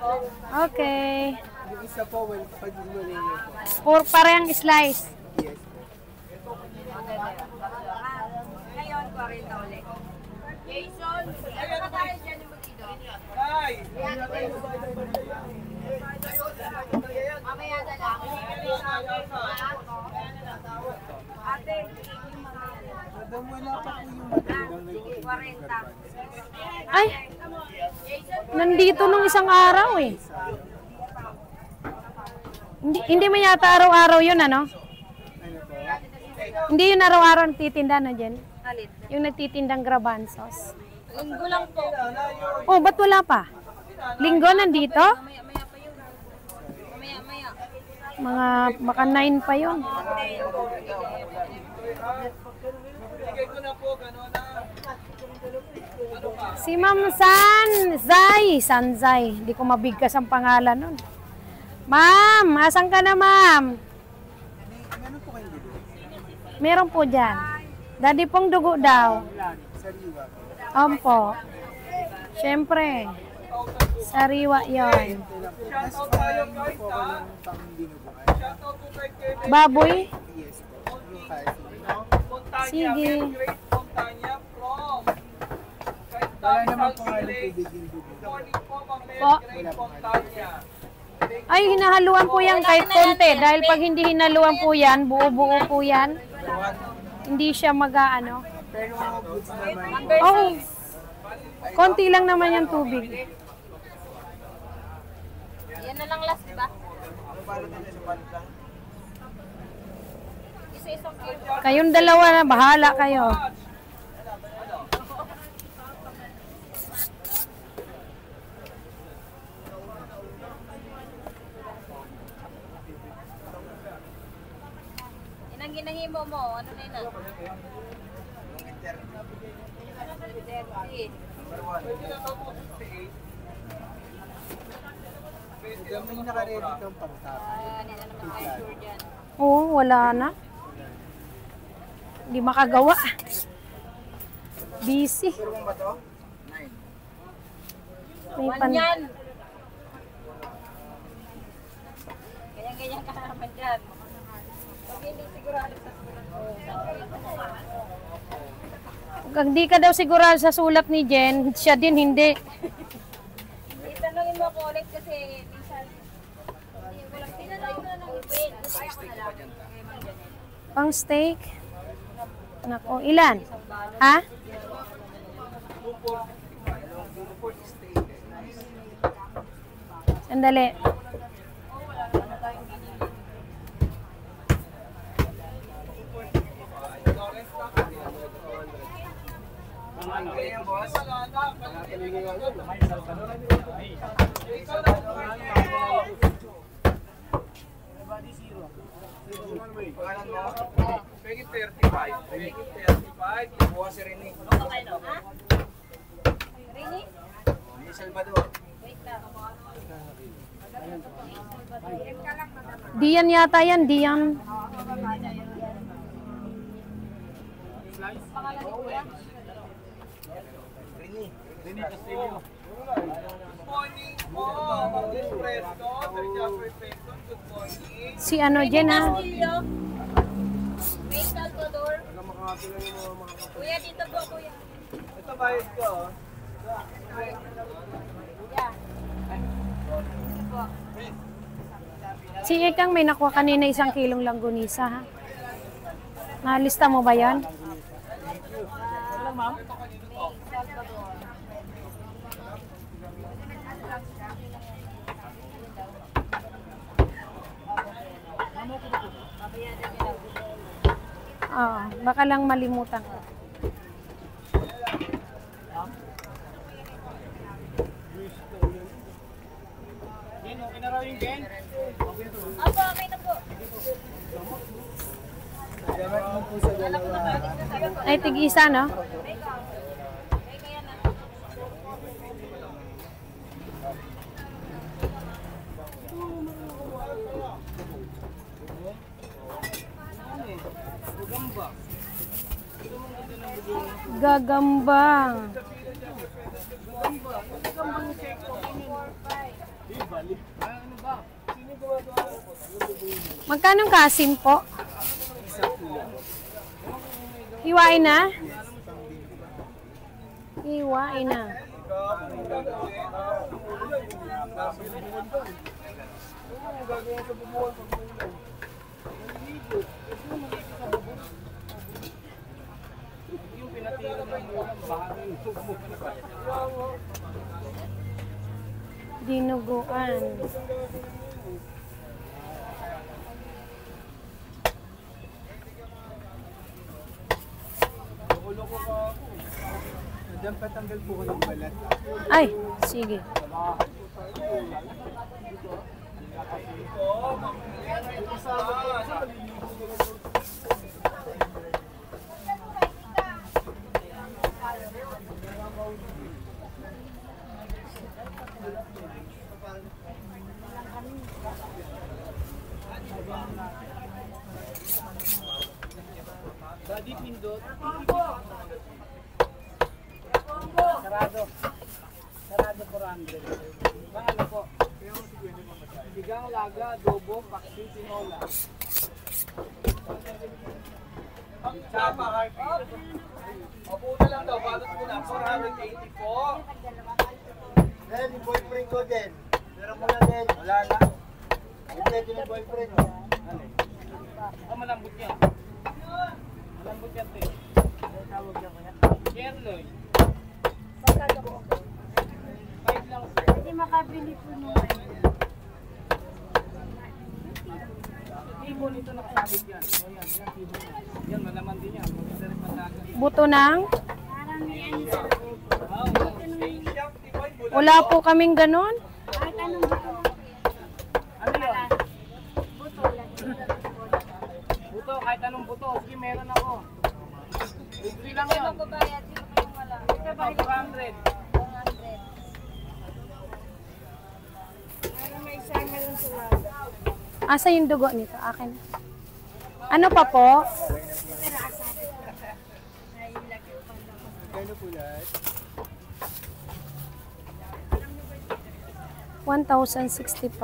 Okay. Yung isa po, pag muli niyo For po. parehang slice. Yes po. Ngayon, 40 ulit. Jason, ano ka tayo dyan yung butido? Mamaya na lang. Ate, Madam, wala pa po yung matigang 40. Ay, nandito nung isang araw eh. Hindi mo yata araw-araw yun, ano? Ano po? Hindi yun araw-araw nagtitinda na dyan. Alit. Yung nagtitindang grabansos. Linggo lang po. Oh, ba't wala pa? Linggo nandito? Maya-maya pa yun. Maya-maya. Mga baka 9 pa yun. Bigay ko na po, gano'n na. Si Ma'am Sanzay. Hindi ko mabigkas ang pangalan nun. Ma'am, asan ka na, ma'am? Meron po kayong dugo? Meron po dyan. Daddy pong dugo daw. Sariwa. Ompo. Siyempre. Sariwa yon. Mas parang po ako ng pang-dinuguan. Baboy? Yes po. Yung kahit. Sige. Wala naman po nga ng tubig yung dugo. Po. Wala po nga. Ay, hinahaluan po yan kahit konti. Dahil pag hindi hinaluan po yan, buo-buo po yan. Hindi siya mag-ano. Pero goods naman. Oh, konti lang naman yung tubig. Yan na lang last, diba? Paano tayo sa palit lang? Isa-isang kilo. Kayong dalawa na, bahala kayo. Inang ginahimo mo, ano na yun? 30. Hanggang may nakaready kang pangtapos. Hindi na naman tayo sure dyan. Oo, wala na. Hindi makagawa. Busy. Pero ba to? 9. May One yan. Ganyan-ganyan ka naman dyan. Pag hindi sigurado sa Pag di ka daw sigurado sa sulat ni Jen, siya din hindi. itanongin mo ako ulit kasi minsan hindi ko lang tinanong na ng ipin. Pang steak. Nako, ilan? Ha? Sandali. Pegi 35. Pegi 35. Bukas si Rene. Rini? Ni Salvador. Wait lang. Diyan yata yan, Diyan. Pangalan ni Kuya? Rene. Rene Castillo. Good morning po. Martin Presto. Sir Jeffrey Presto. Good morning. Si ano Jen ha? Castillo? May Salvador? Kuya, dito po, kuya. Ito bayad ko. Kuya. Dito po. Si Ekang may nakuha kanina 1 kilong langgunisa ha? Nalista mo ba yan? Oo, baka lang malimutan ko. Apo, okay na po. Salamat mo po sa dalawa. Ay, tig-isa, no? May kaya na. Gagambang. Magkano kasim po? Hiwain na? Hiwain na. Dinuguan. Diyan patanggal po ko ng balat. Ay, sige. Daddy pindot. Sarado. Sarado 400. Ano po? Bigang laga, adobo, paksi, tinola. Chapa, Harvey. Opo na lang daw, balot ko na. 480 po. Then, yung boyfriend ko din. Meron mo na din. Wala na. Hindi, ito yung boyfriend ko. Malambot yan. Malambot yan, te. Tawag niya kaya. Kerloy. Pagkado po. 5 lang. Hindi makabili po naman. Tibon ito nakasabit yan. O yan, yan tibon yan. Yan, malaman din yan. Maganda rin pagdagan. Buto ng? Parang yan sa loob. Wala po kaming ganon. Kahit anong buto. Ano yun? Buto lang. Buto, kahit anong buto. Sige, meron ako. Libre lang Kasi yun. magbabayad, sino po yung wala? Ito ba? 400. 100. Para may isang meron sila. Asa yung dugo nito? Akin. Ano pa po? Kano po lahat? 1,065.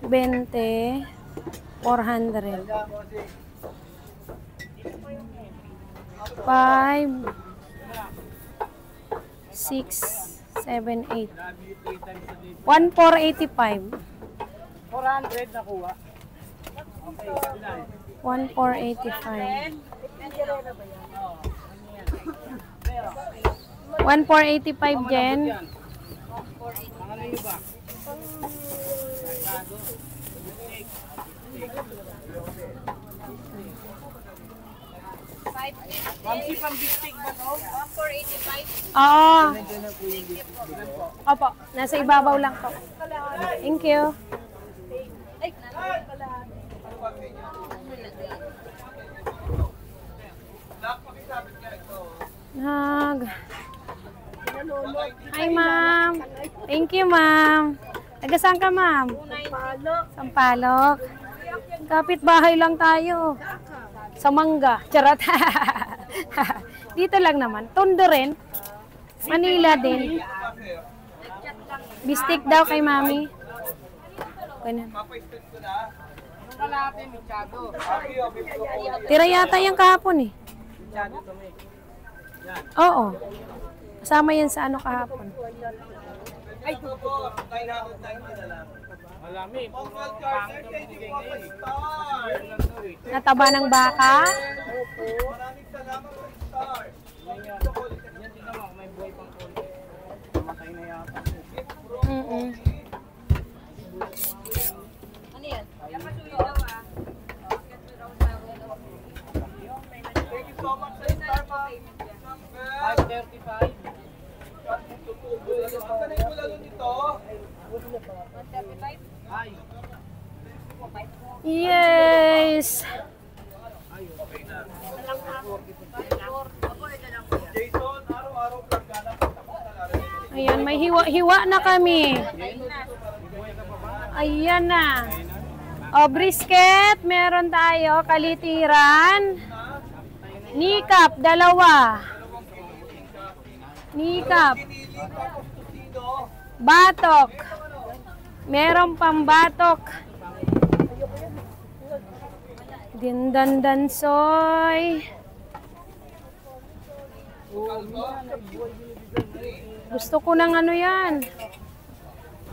20. 400. 5. 6. 7, 8. 1,485. 400 nakuha. Okay, ilan? 1,485. 1,485 Jen. Yan. Ang ano nyo ba? Masyado. Mamsi pang bistik ba to? 1,485. Oo. Opo, nasa ibabaw lang po. Thank you. Ay, nalagay pala. Nag. Hi, ma'am. Thank you, ma'am. Taga saan ka, ma'am? Sampalok. Kapit-bahay lang tayo. Sa Mangga. Charot. Dito lang naman. Tondo rin. Manila din. Bistik daw kay mami. Ganun. Yung kalate, Michado. Tira yata yung kahapon eh. Michado to, me. Oo. Kasama yan sa ano kahapon. Ay, ito po. 990 na lang. Malami. Pangit ang bigay ngayon eh. Nataba ng baka. Maraming salamat sa star. Yan din naman, may buhay pang konti. Mamatay na yata. Mm-mm. Ano yan? Yan masuyo daw ah. Thank you so much sa star, ma'am. 535. Ang kanay ko lalo nito. 135? Ay. Yes. Jason, araw-araw vlog gala. Ayan, may hiwa-hiwa na kami. Ayan na. O, brisket, meron tayo. Kalitiran. Nikap, 2. Nikap. no? Batok. Meron pang batok. Dindandansoy. Gusto ko ng ano yan.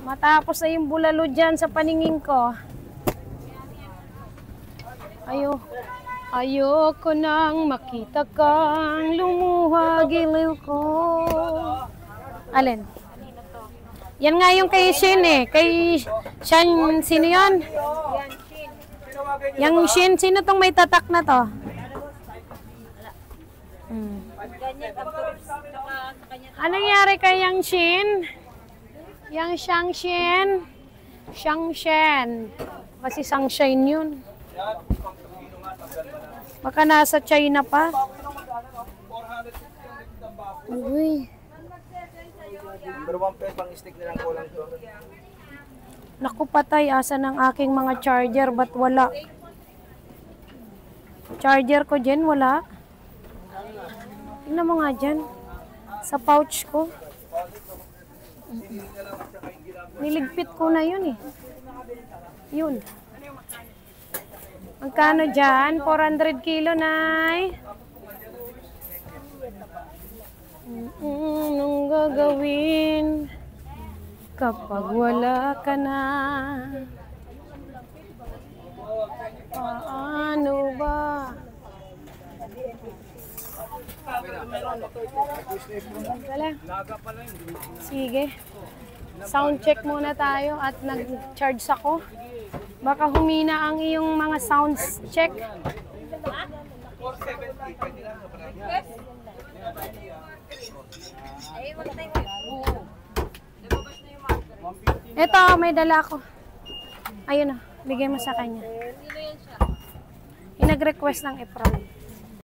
Matapos na yung bulalo dyan sa paningin ko. Ayoko nang makita kang lumuha giliw ko. Alin? Yan nga yung kay Shin eh. Kay Shin, sino yun? Yang Shin, sino tong may tatak na to? Ganyan, ang tulis sa kanya. Anong nangyari kay Yang Shin? Yang Shang Shin? Shang Shen. Kasi Sunshine yun. Baka nasa China pa. Uy. Pero 1 peso pang stick nilang kulang to. Naku patay, asan ang aking mga charger? Ba't wala? Charger ko dyan, wala. Tingnan mo nga dyan. Sa pouch ko. Niligpit ko na yun eh. Yun. Magkano dyan? 400 kilo, Nay. Anong gagawin kapag wala ka na? Paano ba? Wala. Sige. Sound check muna tayo at nag-charge ako. Baka humina ang iyong mga sounds check. Ito, may dala ako. Ayun na, bigay mo sa kanya. Yung nag-request ng Efron.